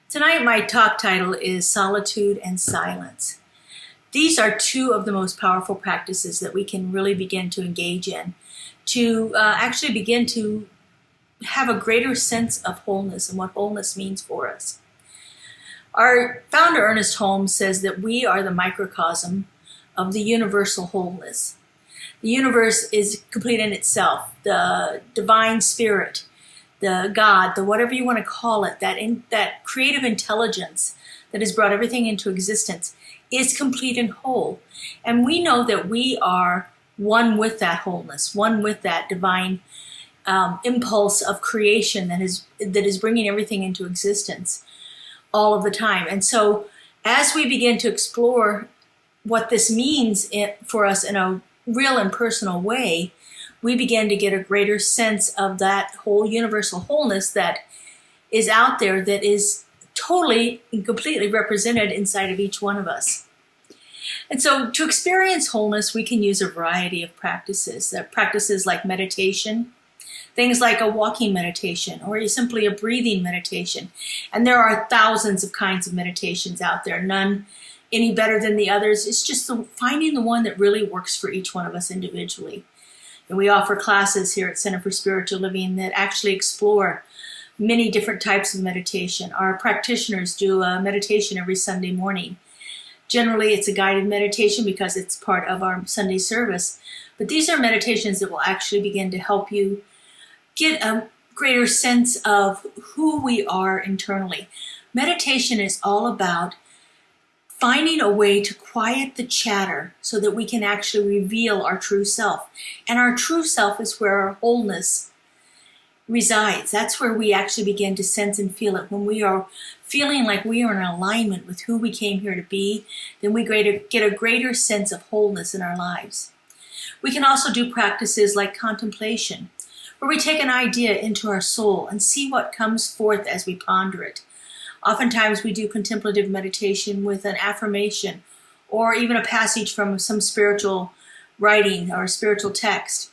Tonight, my talk title is Solitude and Silence. These are two of the most powerful practices that we can really begin to engage in to actually begin to have a greater sense of wholeness and what wholeness means for us. Our founder, Ernest Holmes, says that we are the microcosm of the universal wholeness. The universe is complete in itself. The divine spirit, the God, the whatever you want to call it, that creative intelligence that has brought everything into existence is complete and whole. And we know that we are one with that wholeness, one with that divine impulse of creation that is bringing everything into existence all of the time. And so as we begin to explore what this means for us in a real and personal way, we begin to get a greater sense of that whole universal wholeness that is out there, that is totally and completely represented inside of each one of us. And so to experience wholeness, we can use a variety of practices. There are practices like meditation, things like a walking meditation, or simply a breathing meditation. And there are thousands of kinds of meditations out there, none any better than the others. It's just finding the one that really works for each one of us individually. And we offer classes here at Center for Spiritual Living that actually explore many different types of meditation. Our practitioners do a meditation every Sunday morning. Generally, it's a guided meditation because it's part of our Sunday service. But these are meditations that will actually begin to help you get a greater sense of who we are internally. Meditation is all about finding a way to quiet the chatter so that we can actually reveal our true self. And our true self is where our wholeness resides. That's where we actually begin to sense and feel it. When we are feeling like we are in alignment with who we came here to be, then we get a greater sense of wholeness in our lives. We can also do practices like contemplation, where we take an idea into our soul and see what comes forth as we ponder it. Oftentimes we do contemplative meditation with an affirmation or even a passage from some spiritual writing or spiritual text,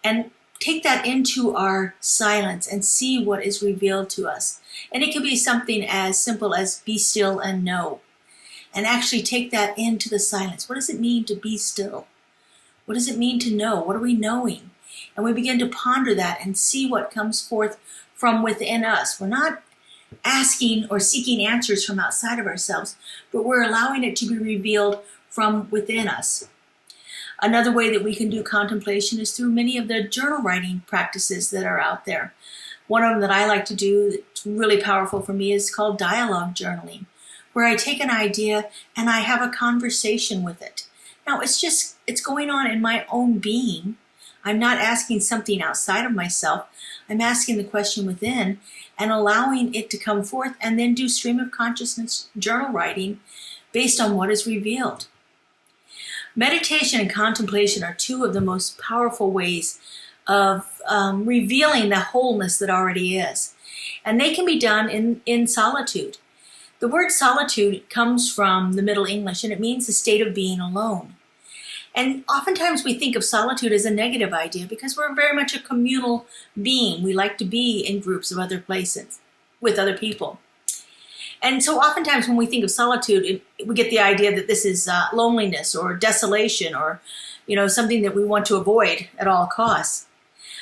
and take that into our silence and see what is revealed to us. And it could be something as simple as be still and know, and actually take that into the silence. What does it mean to be still? What does it mean to know? What are we knowing? And we begin to ponder that and see what comes forth from within us. We're not asking or seeking answers from outside of ourselves, but we're allowing it to be revealed from within us. Another way that we can do contemplation is through many of the journal writing practices that are out there. One of them that I like to do that's really powerful for me is called dialogue journaling, where I take an idea and I have a conversation with it. Now it's going on in my own being. I'm not asking something outside of myself. I'm asking the question within and allowing it to come forth, and then do stream of consciousness journal writing based on what is revealed. Meditation and contemplation are two of the most powerful ways of revealing the wholeness that already is. And they can be done in solitude. The word solitude comes from the Middle English, and it means the state of being alone. And oftentimes we think of solitude as a negative idea because we're very much a communal being. We like to be in groups of other places with other people. And so oftentimes when we think of solitude, we get the idea that this is loneliness or desolation or, something that we want to avoid at all costs.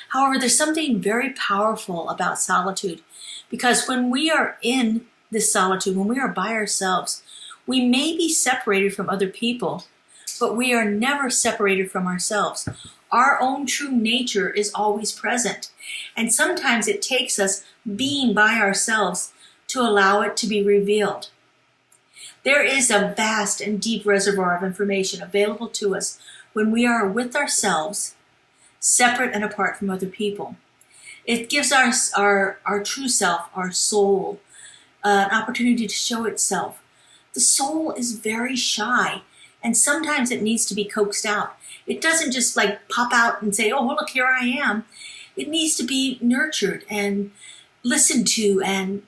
However, there's something very powerful about solitude, because when we are in this solitude, when we are by ourselves, we may be separated from other people, but we are never separated from ourselves. Our own true nature is always present. And sometimes it takes us being by ourselves to allow it to be revealed. There is a vast and deep reservoir of information available to us when we are with ourselves, separate and apart from other people. It gives our true self, our soul, an opportunity to show itself. The soul is very shy, and sometimes it needs to be coaxed out. It doesn't just pop out and say, oh, well, look, here I am. It needs to be nurtured and listened to and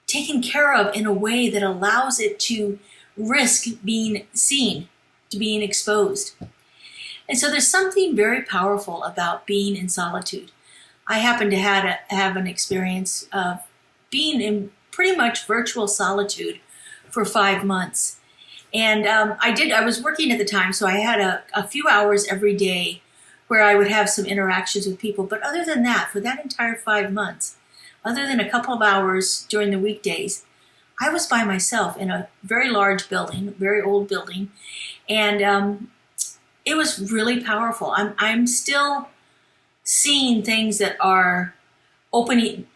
taken care of in a way that allows it to risk being seen, to being exposed. And so there's something very powerful about being in solitude. I happen to have an experience of being in pretty much virtual solitude for 5 months. And I was working at the time, so I had a few hours every day where I would have some interactions with people. But other than that, for that entire 5 months, other than a couple of hours during the weekdays, I was by myself in a very large building, very old building, and it was really powerful. I'm still seeing things that are opening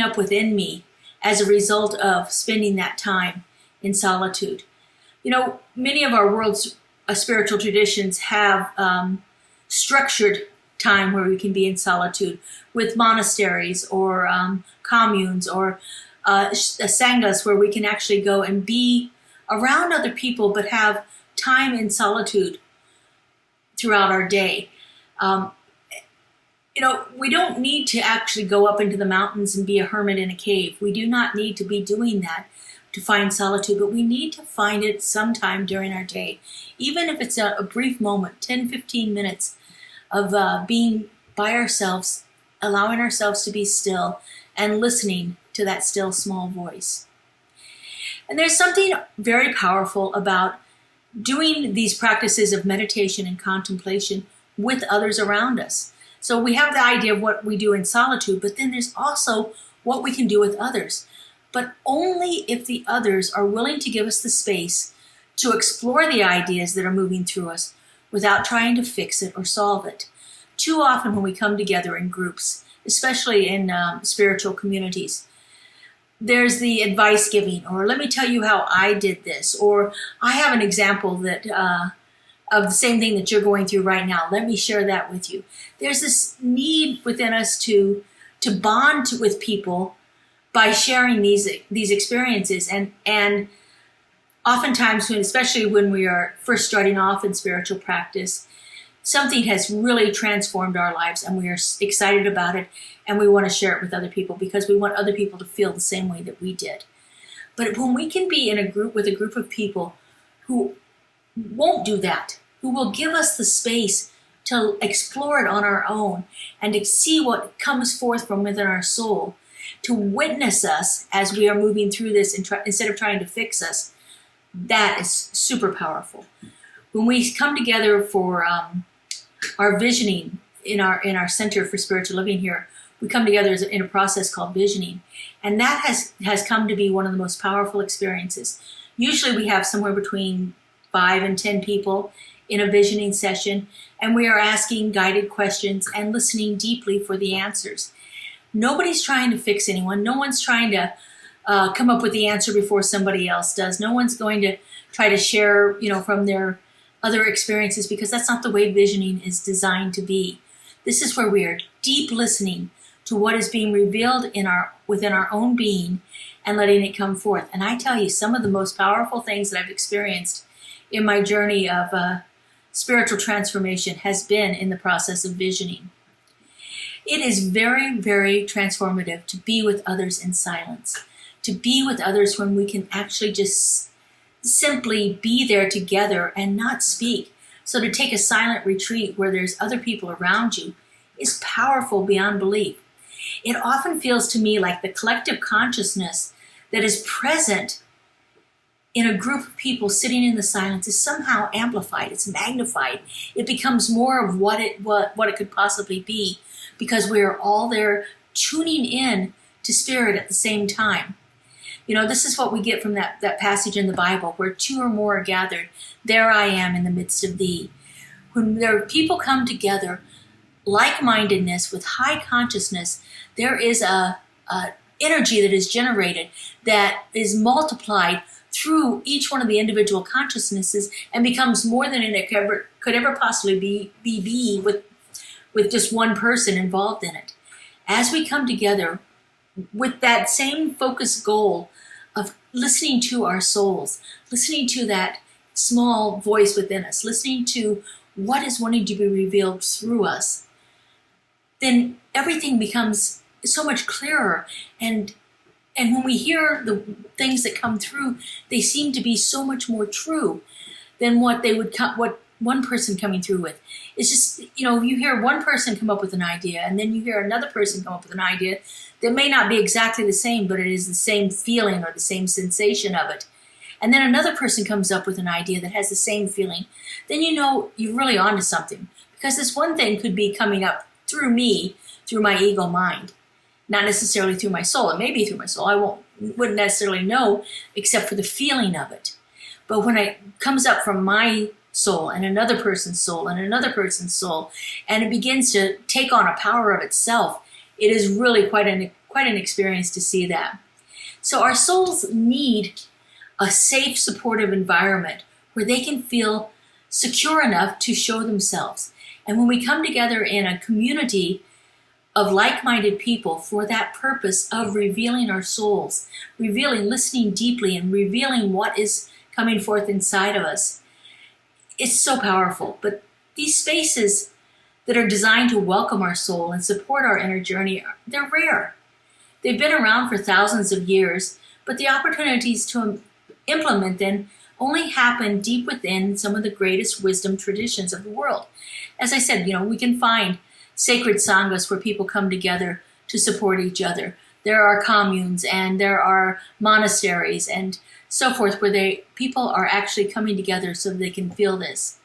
up within me as a result of spending that time in solitude. You know, many of our world's spiritual traditions have structured time where we can be in solitude with monasteries or communes or sanghas where we can actually go and be around other people but have time in solitude throughout our day. You know, we don't need to actually go up into the mountains and be a hermit in a cave. We do not need to be doing that to find solitude, but we need to find it sometime during our day. Even if it's a brief moment, 10, 15 minutes of being by ourselves, allowing ourselves to be still and listening to that still small voice. And there's something very powerful about doing these practices of meditation and contemplation with others around us. So we have the idea of what we do in solitude, but then there's also what we can do with others. But only if the others are willing to give us the space to explore the ideas that are moving through us without trying to fix it or solve it. Too often when we come together in groups, especially in spiritual communities, there's the advice giving, or let me tell you how I did this, or I have an example that of the same thing that you're going through right now. Let me share that with you. There's this need within us to bond with people by sharing these experiences, and oftentimes, especially when we are first starting off in spiritual practice, something has really transformed our lives, and we are excited about it, and we want to share it with other people because we want other people to feel the same way that we did. But when we can be in a group with a group of people who won't do that, who will give us the space to explore it on our own and to see what comes forth from within our soul, to witness us as we are moving through this instead of trying to fix us, that is super powerful. When we come together for our visioning in our Center for Spiritual Living here, we come together in a process called visioning, and that has come to be one of the most powerful experiences. Usually we have somewhere between 5 and 10 people in a visioning session, and we are asking guided questions and listening deeply for the answers. Nobody's trying to fix anyone. No one's trying to come up with the answer before somebody else does. No one's going to try to share, from their other experiences, because that's not the way visioning is designed to be. This is where we are deep listening to what is being revealed within our own being and letting it come forth. And I tell you, some of the most powerful things that I've experienced in my journey of spiritual transformation has been in the process of visioning. It is very, very transformative to be with others in silence, to be with others when we can actually just simply be there together and not speak. So to take a silent retreat where there's other people around you is powerful beyond belief. It often feels to me like the collective consciousness that is present in a group of people sitting in the silence is somehow amplified, it's magnified. It becomes more of what it could possibly be, because we are all there tuning in to spirit at the same time. This is what we get from that passage in the Bible, where 2 or more are gathered, there I am in the midst of thee. When people come together, like-mindedness with high consciousness, there is a energy that is generated that is multiplied through each one of the individual consciousnesses and becomes more than it could ever possibly be with just one person involved in it. As we come together with that same focused goal of listening to our souls, listening to that small voice within us, listening to what is wanting to be revealed through us, then everything becomes so much clearer. And when we hear the things that come through, they seem to be so much more true than what one person coming through with. It's just, you hear one person come up with an idea, and then you hear another person come up with an idea that may not be exactly the same, but it is the same feeling or the same sensation of it. And then another person comes up with an idea that has the same feeling. Then you're really onto something. Because this one thing could be coming up through me, through my ego mind. Not necessarily through my soul. It may be through my soul. I wouldn't necessarily know except for the feeling of it. But when it comes up from my soul and another person's soul and another person's soul, and it begins to take on a power of itself, it is really quite an experience to see that. So our souls need a safe, supportive environment where they can feel secure enough to show themselves. And when we come together in a community of like-minded people for that purpose of revealing our souls, listening deeply and revealing what is coming forth inside of us, it's so powerful. But these spaces that are designed to welcome our soul and support our inner journey, they're rare. They've been around for thousands of years, but the opportunities to implement them only happen deep within some of the greatest wisdom traditions of the world. As I said, we can find sacred sanghas where people come together to support each other. There are communes and there are monasteries and so forth where people are actually coming together so they can feel this.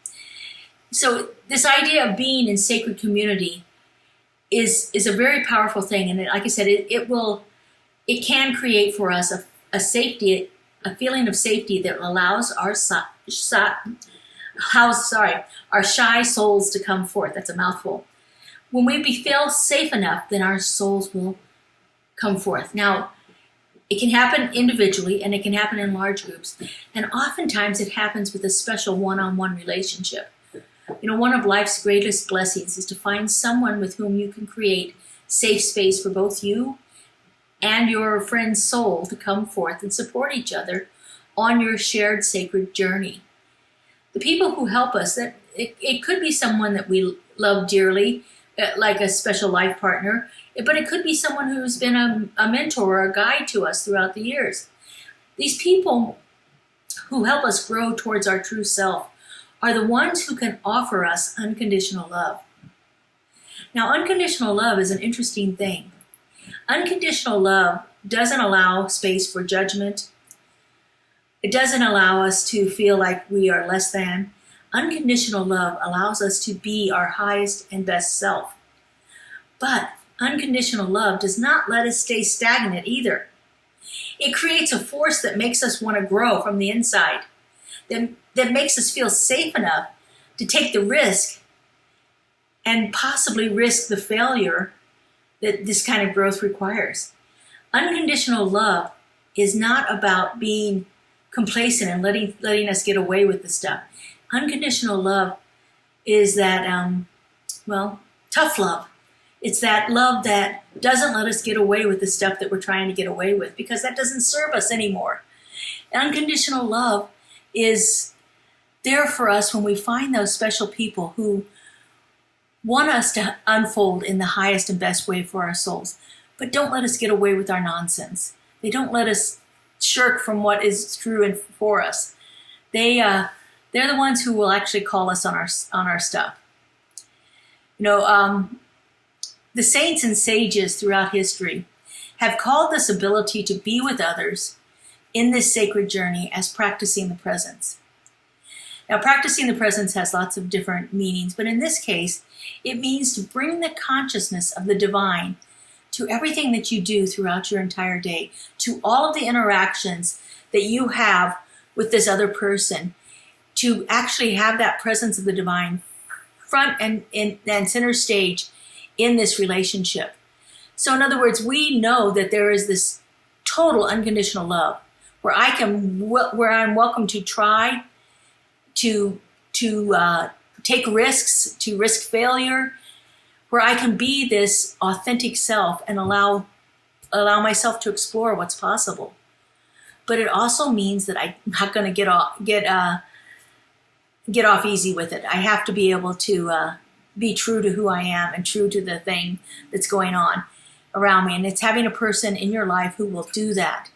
So this idea of being in sacred community is a very powerful thing. And like I said, it can create for us a feeling of safety that allows our shy souls to come forth. That's a mouthful. When we feel safe enough, then our souls will come forth. Now, it can happen individually and it can happen in large groups. And oftentimes it happens with a special one-on-one relationship. One of life's greatest blessings is to find someone with whom you can create safe space for both you and your friend's soul to come forth and support each other on your shared sacred journey. The people who help us, it could be someone that we love dearly, like a special life partner, but it could be someone who's been a mentor or a guide to us throughout the years. These people who help us grow towards our true self are the ones who can offer us unconditional love. Now, unconditional love is an interesting thing. Unconditional love doesn't allow space for judgment. It doesn't allow us to feel like we are less than. Unconditional love allows us to be our highest and best self. But unconditional love does not let us stay stagnant either. It creates a force that makes us want to grow from the inside, that makes us feel safe enough to take the risk and possibly risk the failure that this kind of growth requires. Unconditional love is not about being complacent and letting us get away with the stuff. Unconditional love is that, tough love. It's that love that doesn't let us get away with the stuff that we're trying to get away with, because that doesn't serve us anymore. Unconditional love is there for us when we find those special people who want us to unfold in the highest and best way for our souls, but don't let us get away with our nonsense. They don't let us shirk from what is true and for us. They're the ones who will actually call us on our stuff. The saints and sages throughout history have called this ability to be with others in this sacred journey as practicing the presence. Now, practicing the presence has lots of different meanings, but in this case, it means to bring the consciousness of the divine to everything that you do throughout your entire day, to all of the interactions that you have with this other person, to actually have that presence of the divine front and center stage in this relationship. So in other words, we know that there is this total unconditional love where I'm welcome to try, to take risks, to risk failure, where I can be this authentic self and allow myself to explore what's possible. But it also means that I'm not going to get off easy with it. I have to be able to be true to who I am and true to the thing that's going on around me. And it's having a person in your life who will do that.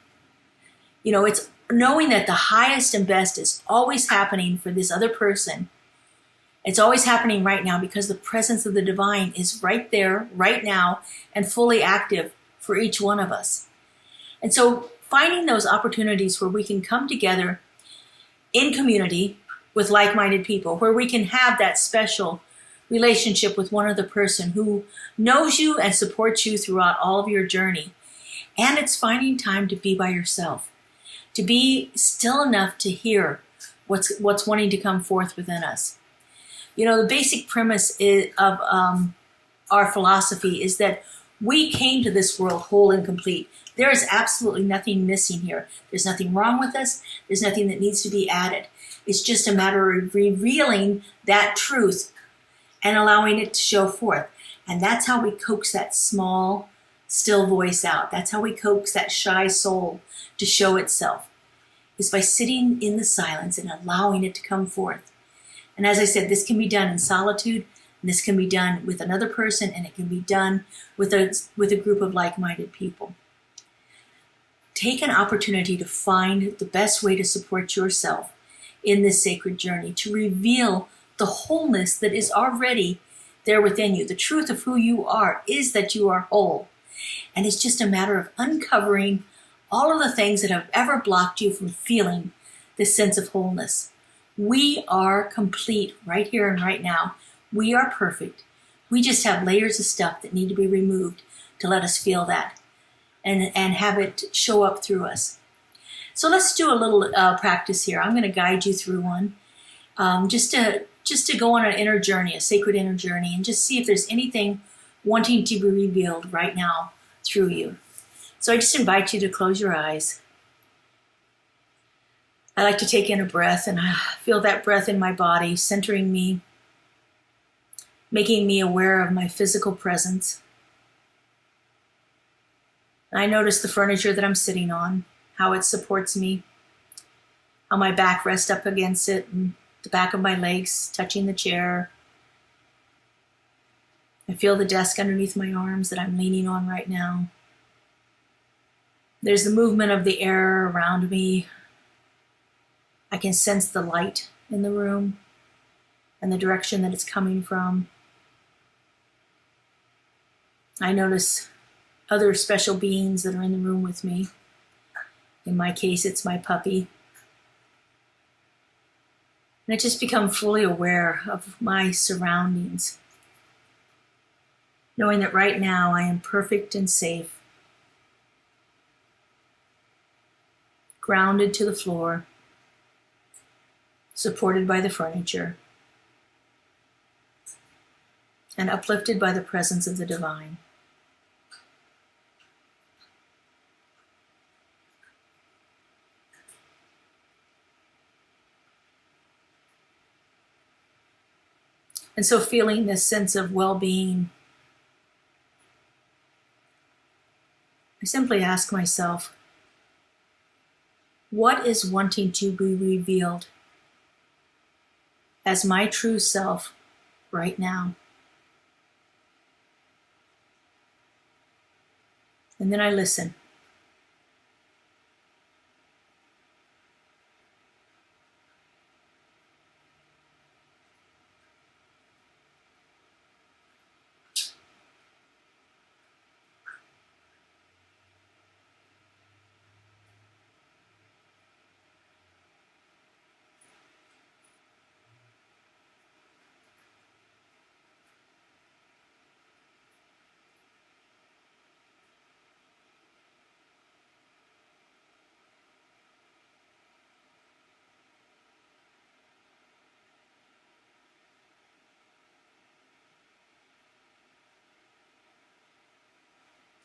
It's knowing that the highest and best is always happening for this other person It's always happening right now because the presence of the divine is right there, right now, and fully active for each one of us. And so finding those opportunities where we can come together in community with like-minded people, where we can have that special relationship with one other person who knows you and supports you throughout all of your journey. And it's finding time to be by yourself, to be still enough to hear what's wanting to come forth within us. You know, the basic premise of our philosophy is that we came to this world whole and complete. There is absolutely nothing missing here. There's nothing wrong with us. There's nothing that needs to be added. It's just a matter of revealing that truth and allowing it to show forth. And that's how we coax that small, still voice out. That's how we coax that shy soul to show itself, is by sitting in the silence and allowing it to come forth. And as I said, this can be done in solitude, and this can be done with another person, and it can be done with a group of like-minded people. Take an opportunity to find the best way to support yourself in this sacred journey, to reveal the wholeness that is already there within you. The truth of who you are is that you are whole. And it's just a matter of uncovering all of the things that have ever blocked you from feeling this sense of wholeness. We are complete right here and right now. We are perfect. We just have layers of stuff that need to be removed to let us feel that and have it show up through us. So let's do a little practice here. I'm going to guide you through one, just to go on an inner journey, a sacred inner journey, and just see if there's anything wanting to be revealed right now through you. So I just invite you to close your eyes. I like to take in a breath, and I feel that breath in my body, centering me, making me aware of my physical presence. I notice the furniture that I'm sitting on, how it supports me, how my back rests up against it, and the back of my legs touching the chair. I feel the desk underneath my arms that I'm leaning on right now. There's the movement of the air around me. I can sense the light in the room and the direction that it's coming from. I notice other special beings that are in the room with me. In my case, it's my puppy. And I just become fully aware of my surroundings, knowing that right now I am perfect and safe, grounded to the floor, supported by the furniture, and uplifted by the presence of the divine. And so feeling this sense of well-being, I simply ask myself, what is wanting to be revealed as my true self right now? And then I listen.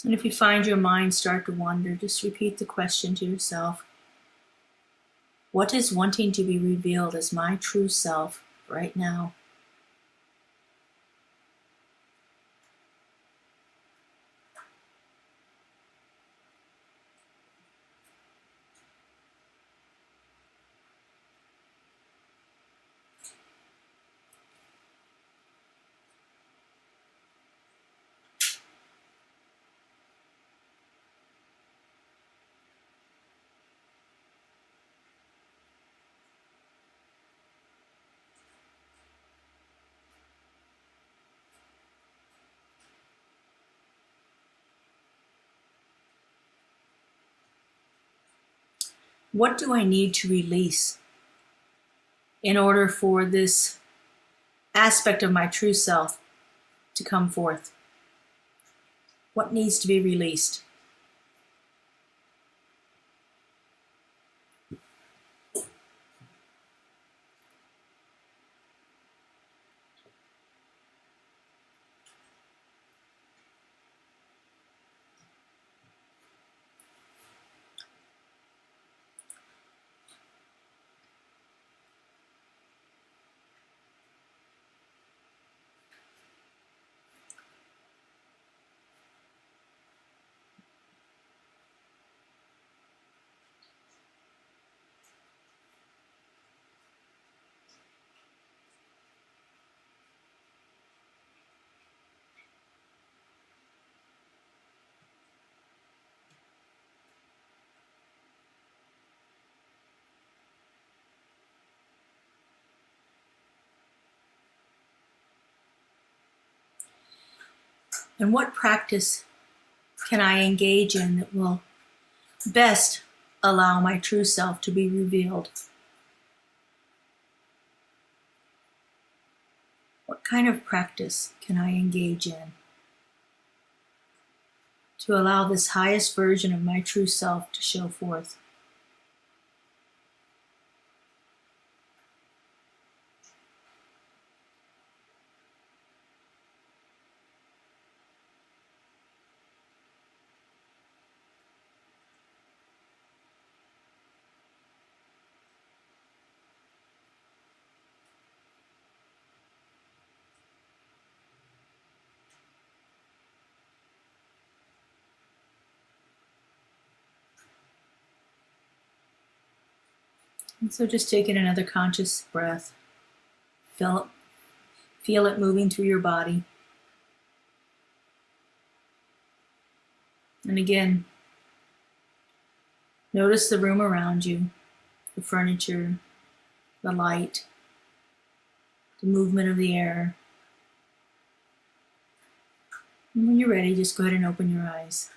And if you find your mind start to wander, just repeat the question to yourself. What is wanting to be revealed as my true self right now? What do I need to release in order for this aspect of my true self to come forth? What needs to be released? And what practice can I engage in that will best allow my true self to be revealed? What kind of practice can I engage in to allow this highest version of my true self to show forth? And so just taking another conscious breath. Feel it moving through your body. And again, notice the room around you, the furniture, the light, the movement of the air. And when you're ready, just go ahead and open your eyes.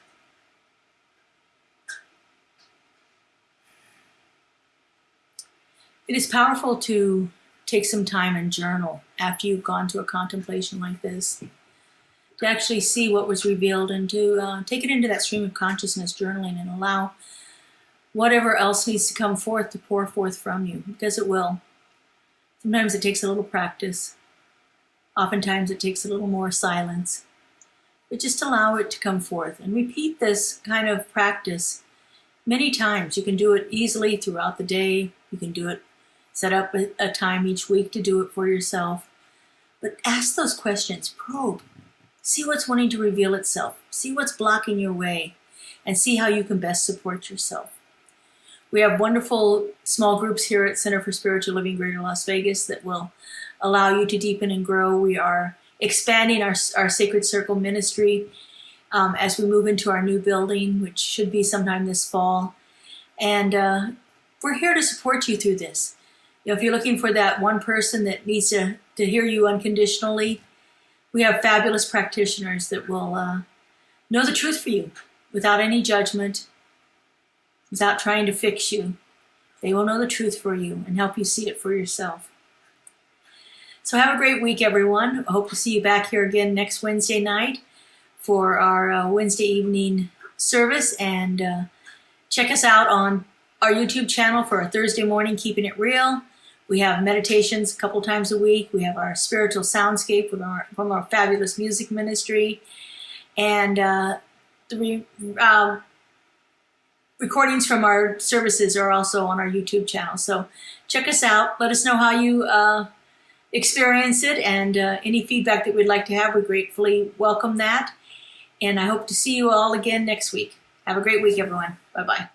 It is powerful to take some time and journal after you've gone to a contemplation like this, to actually see what was revealed and to take it into that stream of consciousness journaling and allow whatever else needs to come forth to pour forth from you, because it will. Sometimes it takes a little practice. Oftentimes it takes a little more silence. But just allow it to come forth and repeat this kind of practice many times. You can do it easily throughout the day. You can do it, set up a time each week to do it for yourself. But ask those questions, probe, see what's wanting to reveal itself, see what's blocking your way, and see how you can best support yourself. We have wonderful small groups here at Center for Spiritual Living Greater Las Vegas that will allow you to deepen and grow. We are expanding our Sacred Circle ministry as we move into our new building, which should be sometime this fall. And we're here to support you through this. You know, if you're looking for that one person that needs to hear you unconditionally, we have fabulous practitioners that will know the truth for you without any judgment, without trying to fix you. They will know the truth for you and help you see it for yourself. So have a great week, everyone. I hope to see you back here again next Wednesday night for our Wednesday evening service. And check us out on our YouTube channel for our Thursday morning Keeping It Real. We have meditations a couple times a week. We have our spiritual soundscape from our fabulous music ministry. And the recordings from our services are also on our YouTube channel. So check us out. Let us know how you experience it, and any feedback that we'd like to have, we gratefully welcome that. And I hope to see you all again next week. Have a great week, everyone. Bye-bye.